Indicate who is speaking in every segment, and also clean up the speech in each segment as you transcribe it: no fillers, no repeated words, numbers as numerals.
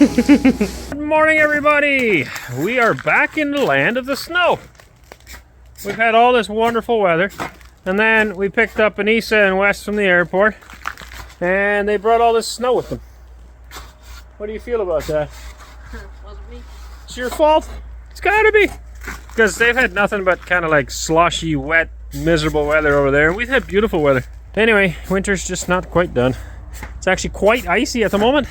Speaker 1: Good morning, everybody. We are back in the land of the snow. We've had all this wonderful weather, and then we picked up Anneesa and Wes from the airport, and they brought all this snow with them. What do you feel about that?
Speaker 2: Wasn't me.
Speaker 1: It's your fault. It's gotta be, because they've had nothing but kind of like sloshy, wet, miserable weather over there, and we've had beautiful weather. Anyway, winter's just not quite done. It's actually quite icy at the moment.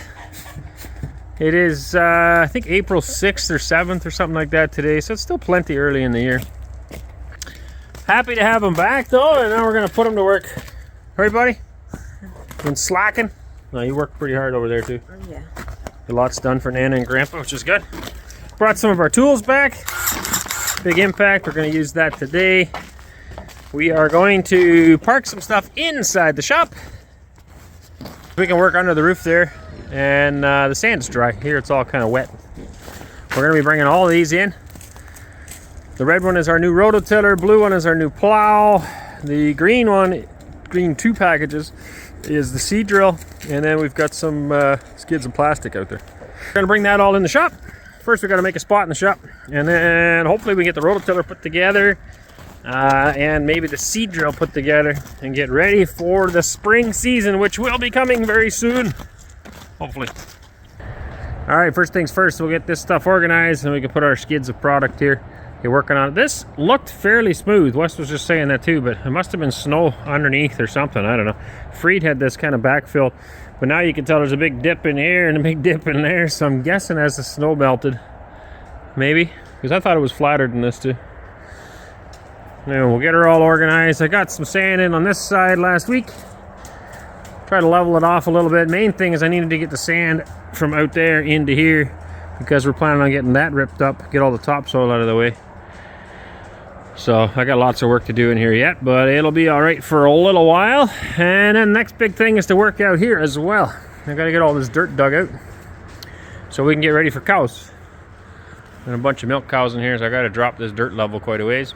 Speaker 1: It is, I think, April 6th or 7th or something like that today, so it's still plenty early in the year. Happy to have them back, though, and now we're going to put them to work. Right, buddy? Been slacking? No, you worked pretty hard over there, too.
Speaker 2: Oh, yeah.
Speaker 1: A lot's done for Nana and Grandpa, which is good. Brought some of our tools back. Big impact. We're going to use that today. We are going to park some stuff inside the shop. We can work under the roof there, and the sand's dry. Here it's all kind of wet. We're going to be bringing all these in. The red one is our new rototiller, blue one is our new plow. The green one, green 2 packages, is the seed drill, and then we've got some skids and plastic out there. We're going to bring that all in the shop. First we got to make a spot in the shop, and then hopefully we get the rototiller put together. And maybe the seed drill put together and get ready for the spring season, which will be coming very soon, hopefully. All right, first things first, we'll get this stuff organized and we can put our skids of product here. Get working on it. This looked fairly smooth. Wes was just saying that too, but it must have been snow underneath or something. I don't know. Freed had this kind of backfill, but now you can tell there's a big dip in here and a big dip in there, so I'm guessing as the snow melted, maybe, because I thought it was flatter than this too. Now we'll get her all organized. I got some sand in on this side last week. Try to level it off a little bit. Main thing is I needed to get the sand from out there into here because we're planning on getting that ripped up, get all the topsoil out of the way. So I got lots of work to do in here yet, but it'll be all right for a little while. And then the next big thing is to work out here as well. I got to get all this dirt dug out so we can get ready for cows. And a bunch of milk cows in here, so I got to drop this dirt level quite a ways.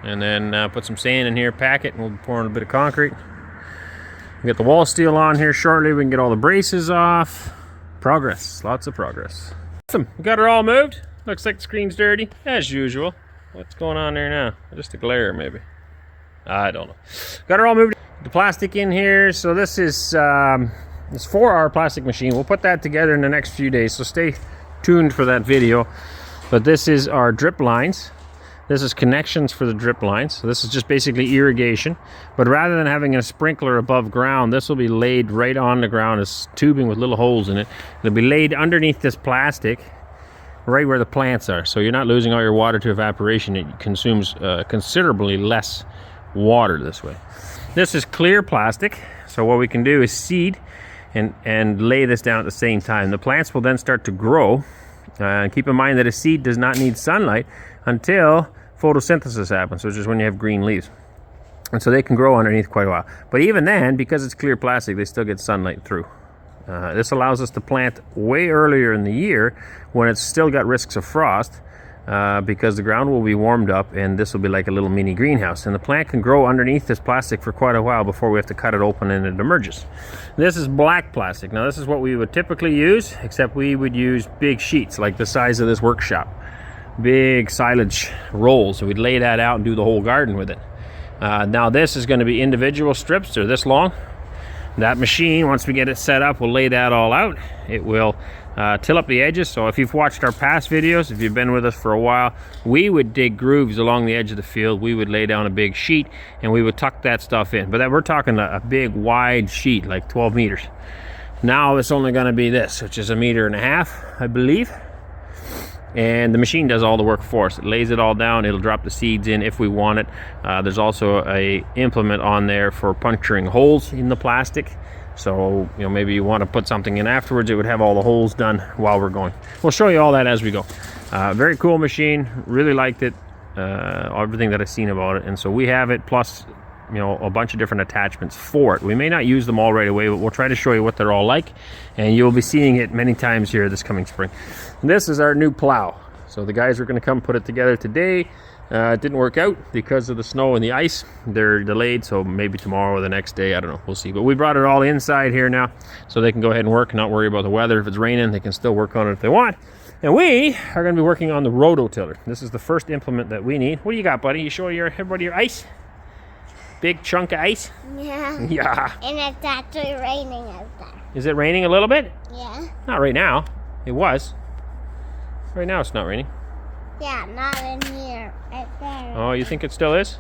Speaker 1: And then put some sand in here, pack it, and we'll pour in a bit of concrete. We'll get the wall steel on here shortly. We can get all the braces off. Progress, lots of progress. Awesome, we got her all moved. Looks like the screen's dirty, as usual. What's going on there now? Just a glare, maybe. I don't know. Got her all moved. The plastic in here. So this is this 4-hour plastic machine. We'll put that together in the next few days, so stay tuned for that video. But this is our drip lines. This is connections for the drip lines. So this is just basically irrigation. But rather than having a sprinkler above ground, this will be laid right on the ground as tubing with little holes in it. It'll be laid underneath this plastic, right where the plants are. So you're not losing all your water to evaporation. It consumes considerably less water this way. This is clear plastic. So what we can do is seed and lay this down at the same time. The plants will then start to grow. Keep in mind that a seed does not need sunlight until photosynthesis happens, which is when you have green leaves. And so they can grow underneath quite a while. But even then, because it's clear plastic, they still get sunlight through. This allows us to plant way earlier in the year when it's still got risks of frost, because the ground will be warmed up and this will be like a little mini greenhouse. And the plant can grow underneath this plastic for quite a while before we have to cut it open and it emerges. This is black plastic. Now this is what we would typically use, except we would use big sheets like the size of this workshop. Big silage rolls. So we'd lay that out and do the whole garden with it. Now this is going to be individual strips. They're this long. That machine, once we get it set up, will lay that all out. It will till up the edges. So if you've watched our past videos, if you've been with us for a while, we would dig grooves along the edge of the field. We would lay down a big sheet and we would tuck that stuff in. But that, we're talking a big wide sheet, like 12 meters. Now it's only going to be this, which is 1.5 meters, I believe. And the machine does all the work for us. It lays it all down. It'll drop the seeds in if we want it. There's also a implement on there for puncturing holes in the plastic. So, you know, maybe you want to put something in afterwards, it would have all the holes done while we're going. We'll show you all that as we go. Very cool machine. Really liked it. Everything that I've seen about it. And so we have it, plus, you know, a bunch of different attachments for it. We may not use them all right away, but we'll try to show you what they're all like. And you'll be seeing it many times here this coming spring. This is our new plow. So the guys are going to come put it together today. It didn't work out because of the snow and the ice. They're delayed, so maybe tomorrow or the next day, I don't know, we'll see. But we brought it all inside here now, so they can go ahead and work and not worry about the weather. If it's raining, they can still work on it if they want. And we are going to be working on the rototiller. This is the first implement that we need. What do you got, buddy? You show everybody your ice? Big chunk of ice?
Speaker 2: Yeah.
Speaker 1: Yeah.
Speaker 2: And it's actually raining out there.
Speaker 1: Is it raining a little bit?
Speaker 2: Yeah.
Speaker 1: Not right now. It was. Right now it's not raining.
Speaker 2: Yeah, not in here. Right there.
Speaker 1: Oh, you think it still is?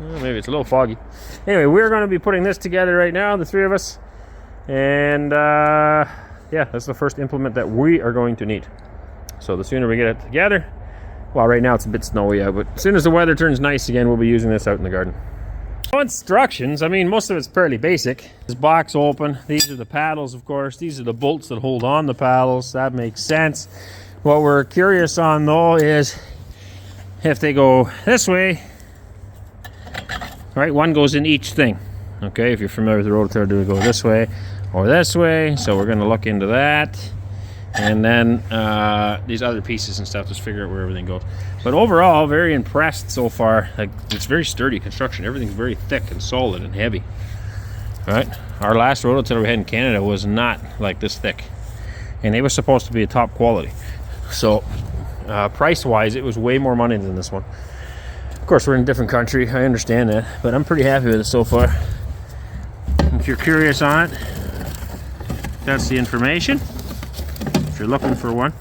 Speaker 1: Well, maybe it's a little foggy. Anyway, we're going to be putting this together right now, the three of us. And yeah, that's the first implement that we are going to need. So the sooner we get it together, well, right now it's a bit snowy out, but as soon as the weather turns nice again, we'll be using this out in the garden. Instructions, I mean, most of it's fairly basic. This box open, these are the paddles, of course. These are the bolts that hold on the paddles. That makes sense. What we're curious on, though, is if they go this way, right, one goes in each thing. Okay, if you're familiar with the rototiller, do it go this way or this way? So we're going to look into that. And then these other pieces and stuff, just figure out where everything goes. But overall, very impressed so far. Like, it's very sturdy construction. Everything's very thick and solid and heavy. All right, our last rototiller we had in Canada was not like this thick, and it was supposed to be a top quality. So price-wise, it was way more money than this one. Of course, we're in a different country. I understand that, but I'm pretty happy with it so far. If you're curious on it, that's the information. If you're looking for one,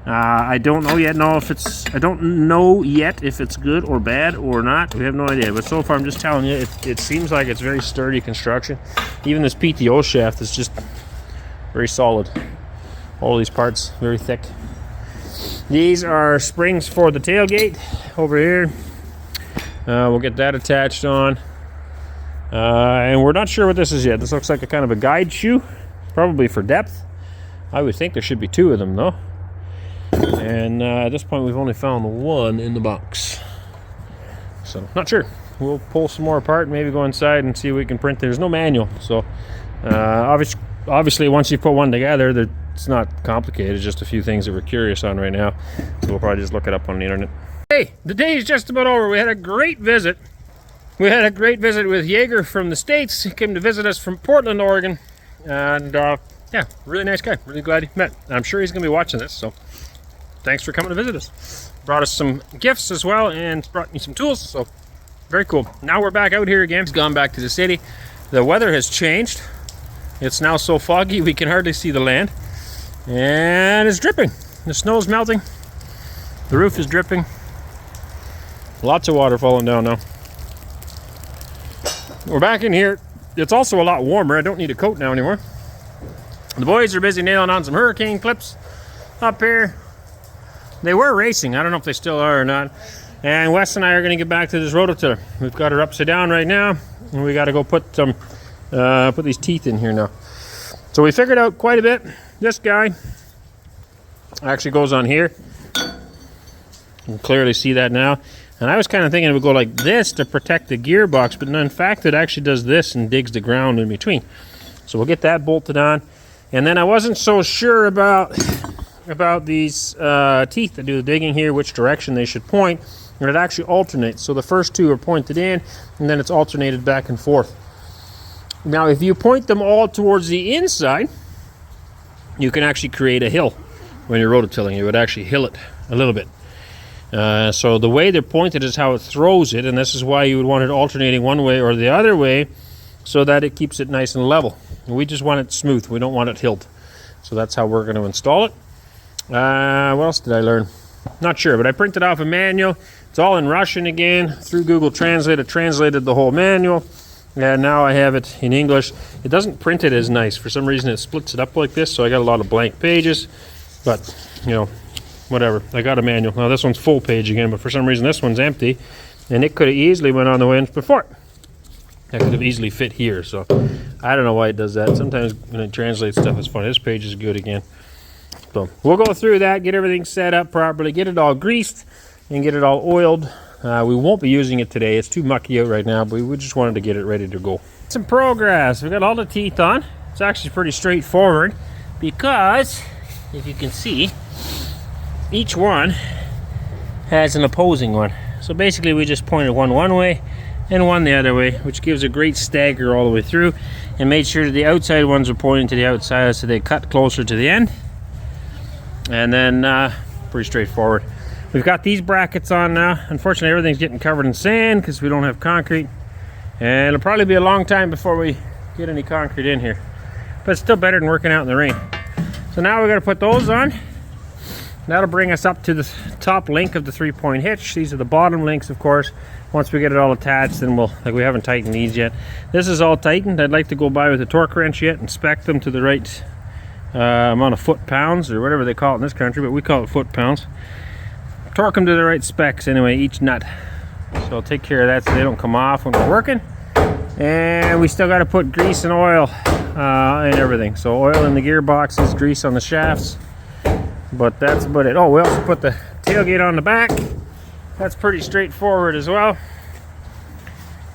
Speaker 1: I don't know yet. I don't know yet if it's good or bad or not. We have no idea. But so far, I'm just telling you, it seems like it's very sturdy construction. Even this PTO shaft is just very solid. All these parts very thick. These are springs for the tailgate over here. We'll get that attached on. And we're not sure what this is yet. This looks like a kind of a guide shoe, probably for depth. I would think there should be two of them, though. And at this point, we've only found one in the box. So, not sure. We'll pull some more apart and maybe go inside and see what we can print. There's no manual. So, obviously, once you put one together, it's not complicated. It's just a few things that we're curious on right now. So, we'll probably just look it up on the internet. Hey, the day is just about over. We had a great visit. We had a great visit with Jaeger from the States. He came to visit us from Portland, Oregon. And, yeah, really nice guy. Really glad he met. I'm sure he's going to be watching this, so thanks for coming to visit us. Brought us some gifts as well and brought me some tools, so very cool. Now we're back out here again. He's gone back to the city. The weather has changed. It's now so foggy we can hardly see the land. And it's dripping. The snow's melting. The roof is dripping. Lots of water falling down now. We're back in here. It's also a lot warmer. I don't need a coat now anymore. The boys are busy nailing on some hurricane clips up here. They were racing. I don't know if they still are or not. And Wes and I are going to get back to this rototiller. We've got her upside down right now, and we got to go put these teeth in here now. So we figured out quite a bit. This guy actually goes on here. You can clearly see that now. And I was kind of thinking it would go like this to protect the gearbox, but in fact it actually does this and digs the ground in between. So we'll get that bolted on. And then I wasn't so sure about these teeth that do the digging here, which direction they should point. And it actually alternates. So the first two are pointed in, and then it's alternated back and forth. Now, if you point them all towards the inside, you can actually create a hill when you're rototilling. You would actually hill it a little bit. So the way they're pointed is how it throws it, and this is why you would want it alternating one way or the other way, so that it keeps it nice and level. We just want it smooth. We don't want it hilled. So that's how we're going to install it. What else did I learn? Not sure, but I printed off a manual. It's all in Russian again. Through Google Translate, it translated the whole manual. And now I have it in English. It doesn't print it as nice. For some reason, it splits it up like this, so I got a lot of blank pages. But, you know, whatever. I got a manual. Now, this one's full page again, but for some reason, this one's empty. And it could have easily went on the ones before. That could have easily fit here, so I don't know why it does that. Sometimes when it translates stuff, it's fun. This page is good again. So we'll go through that, get everything set up properly, get it all greased, and get it all oiled. We won't be using it today. It's too mucky out right now, but we just wanted to get it ready to go. Some progress. We've got all the teeth on. It's actually pretty straightforward because, if you can see, each one has an opposing one. So basically we just pointed one way and one the other way, which gives a great stagger all the way through, and made sure that the outside ones are pointing to the outside so they cut closer to the end. And then pretty straightforward. We've got these brackets on now. Unfortunately everything's getting covered in sand because we don't have concrete, and it'll probably be a long time before we get any concrete in here, but it's still better than working out in the rain. So now we're going to put those on. That'll bring us up to the top link of the 3-point hitch. These are the bottom links, of course. Once we get it all attached, then we haven't tightened these yet. This is all tightened. I'd like to go by with a torque wrench yet, inspect them to the right amount of foot-pounds, or whatever they call it in this country, but we call it foot-pounds. Torque them to the right specs anyway, each nut. So I'll take care of that so they don't come off when we're working. And we still got to put grease and oil and everything. So oil in the gearboxes, grease on the shafts. But that's about it. Oh, we also put the tailgate on the back. That's pretty straightforward as well.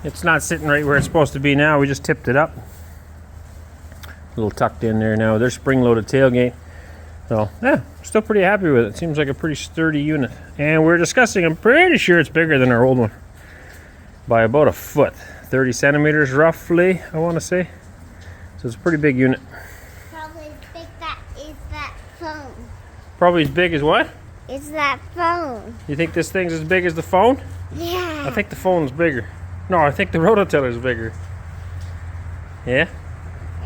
Speaker 1: It's not sitting right where it's supposed to be now. We just tipped it up. A little tucked in there now. There's spring-loaded tailgate. So, yeah, still pretty happy with it. Seems like a pretty sturdy unit. And we're discussing, I'm pretty sure it's bigger than our old one by about a foot. 30 centimeters roughly, I want to say. So it's a pretty big unit.
Speaker 2: Probably as big that is that phone.
Speaker 1: Probably as big as what?
Speaker 2: Is that phone?
Speaker 1: You think this thing's as big as the phone?
Speaker 2: Yeah.
Speaker 1: I think the phone's bigger. No, I think the rototiller's bigger. Yeah?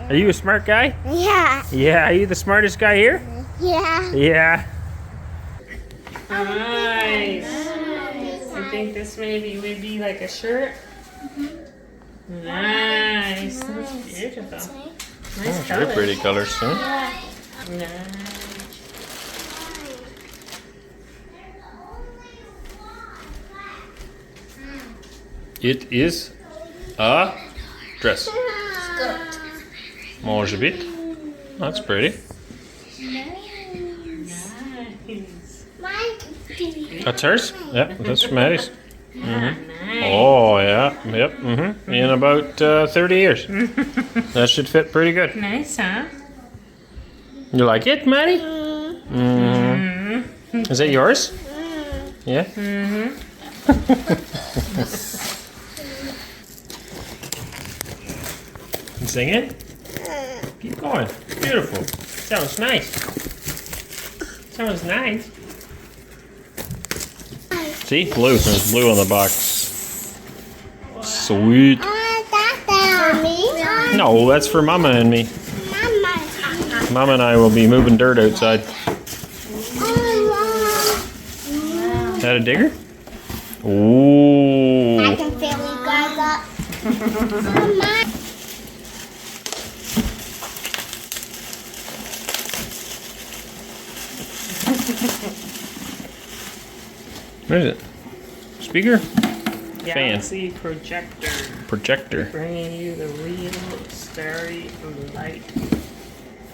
Speaker 1: Are you a smart guy?
Speaker 2: Yeah.
Speaker 1: Yeah, are you the smartest guy here?
Speaker 2: Yeah.
Speaker 1: Yeah.
Speaker 3: Nice. I think this maybe would be like a shirt. Nice. That's beautiful. Nice
Speaker 1: Very
Speaker 3: color.
Speaker 1: pretty colors, huh?
Speaker 3: Nice.
Speaker 1: It is a dress. Może być. That's pretty.
Speaker 3: Nice.
Speaker 1: That's hers? Yep, that's from Maddie's. Oh, yeah. Yep. In about 30 years. That should fit pretty good.
Speaker 3: Nice, huh?
Speaker 1: You like it, Maddie? Is that yours? Yeah? You sing it? Keep going. Beautiful. Sounds nice. Sounds nice. See? Blue. There's blue on the box. Sweet.
Speaker 2: That's for me.
Speaker 1: No, that's for Mama and me.
Speaker 2: Mama.
Speaker 1: Mama and I will be moving dirt outside. Is that a digger? Ooh.
Speaker 2: I can fill you guys up. Mama.
Speaker 1: What is it? Speaker?
Speaker 3: Galaxy projector.
Speaker 1: Projector.
Speaker 3: Bringing you the real starry light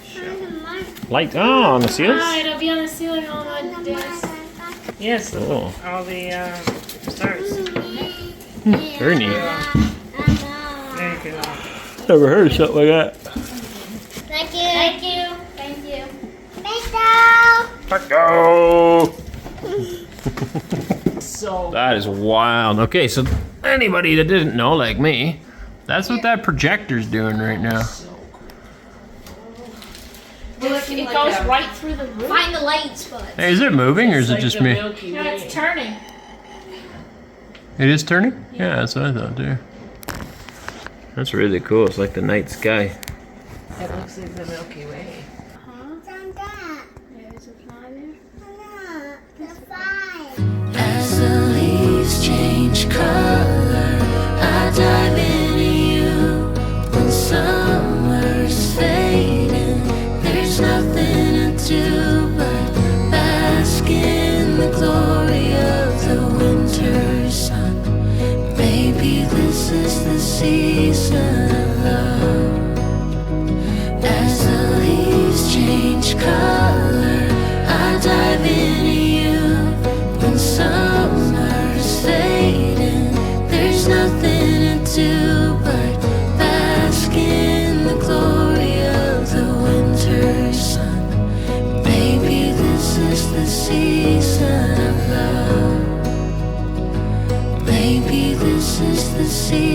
Speaker 3: show.
Speaker 1: Light. Oh, on the seals?
Speaker 3: Ah, it'll be on the ceiling all the days. Yes,
Speaker 1: Oh.
Speaker 3: all the stars.
Speaker 1: Very neat.
Speaker 3: Very good.
Speaker 1: Never heard of something like that.
Speaker 2: Thank you. Thank you. Thank you. Thank you.
Speaker 1: Go!
Speaker 3: So
Speaker 1: That is wild. Okay, so anybody that didn't know, like me, that's what that projector's doing right now.
Speaker 4: It goes right through the roof. Find the light spots.
Speaker 1: Hey, is it moving or is it just me?
Speaker 4: No, it's turning.
Speaker 1: It is turning? Yeah, that's what I thought too. That's really cool. It's like the night sky.
Speaker 3: it looks like the Milky Way.
Speaker 4: There's a fly there.
Speaker 5: As the leaves change color, I dive into you. When summer's fading, there's nothing to do but bask in the glory of the winter sun. Maybe this is the season of love. As the leaves change color, I dive into you. When summer's fading, there's nothing to do but bask in the glory of the winter sun. Maybe this is the season of love. see